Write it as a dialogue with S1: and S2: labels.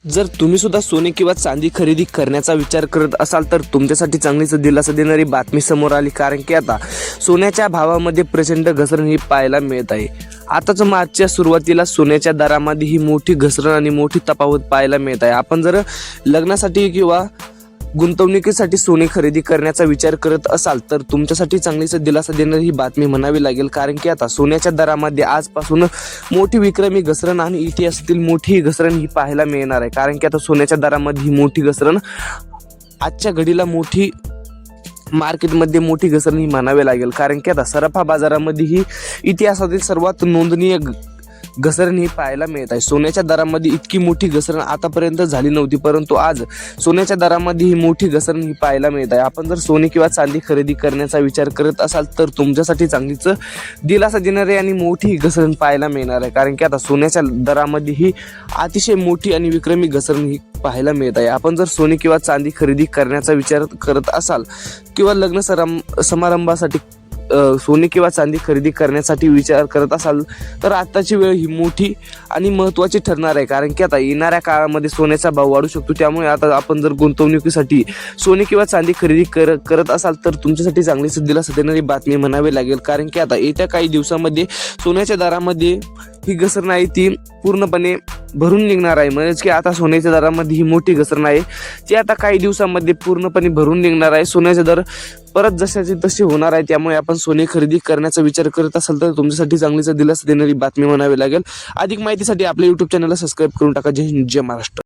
S1: जर तुम्ही सुद्धा सोने किंवा चांदी खरेदी करण्याचा विचार करत असाल तर तुमच्यासाठी चांगलीच दिलासा देणारी बातमी समोर आली, कारण की आता सोन्याच्या भावामध्ये प्रचंड घसरण ही पाहायला मिळत आहे। आताच मार्चच्या सुरुवातीला सोन्याच्या दरामध्ये ही मोठी घसरण आणि मोठी तफावत पाहायला मिळत आहे। आपण जर लग्नासाठी किंवा गुंतवणुकीसाठी सोने खरेदी करण्याचा विचार करत असाल तर तुमच्यासाठी चांगलीच दिलासा देणारी ही बातमी म्हणावी लागेल, कारण की आता सोन्याच्या दरामध्ये आजपासून मोठी विक्रमी घसरण आणि इतिहासातील मोठी घसरण ही पाहायला मिळणार आहे। कारण की आता सोन्याच्या दरामध्ये ही मोठी घसरण आजच्या घडीला मोठी मार्केटमध्ये मोठी घसरण ही म्हणावी लागेल, कारण की आता सराफा बाजारामध्ये ही इतिहासातील सर्वात नोंदनीय घसरण ही पाहायला मिळत आहे। सोन्याच्या दरामध्ये इतकी मोठी घसरण आतापर्यंत झाली नव्हती, परंतु आज सोन्याच्या दरामध्ये ही मोठी घसरण ही पाहायला मिळत आहे। आपण जर सोने किंवा चांदी खरेदी करण्याचा विचार करत असाल तर तुमच्यासाठी चांगलीच दिलासा देणारी आणि मोठी घसरण पाहायला मिळणार आहे, कारण की आता सोन्याच्या दरामध्ये ही अतिशय मोठी आणि विक्रमी घसरण ही पाहायला मिळत आहे। आपण जर सोने किंवा चांदी खरेदी करण्याचा विचार करत असाल किंवा लग्न समारंभासाठी सोने किंवा चांदी खरेदी करण्यासाठी विचार करत असाल तर आत्ताची वेळ ही मोठी आणि महत्त्वाची ठरणार आहे, कारण की आता येणाऱ्या काळामध्ये सोन्याचा भाव वाढू शकतो। त्यामुळे आता आपण जर गुंतवणुकीसाठी सोने किंवा चांदी खरेदी करत असाल तर तुमच्यासाठी चांगलीच दिलासा देणारी बातमी म्हणावी लागेल, कारण की आता येत्या काही दिवसामध्ये सोन्याच्या दरामध्ये ही घसरण आहे ती पूर्णपणे भरून निघणार आहे। म्हणजेच की आता सोन्याच्या दरामध्ये ही मोठी घसरण आहे ती आता काही दिवसांमध्ये पूर्णपणे भरून निघणार आहे। सोन्याचे दर परत जशाचे तसे होणार आहे, त्यामुळे आपण सोने खरेदी करण्याचा विचार करत असाल तर तुमच्यासाठी चांगलीच दिलासा देणारी बातमी म्हणावी लागेल। अधिक माहितीसाठी आपल्या YouTube चॅनलला सबस्क्राईब करून टाका। जय हिंद, जय महाराष्ट्र।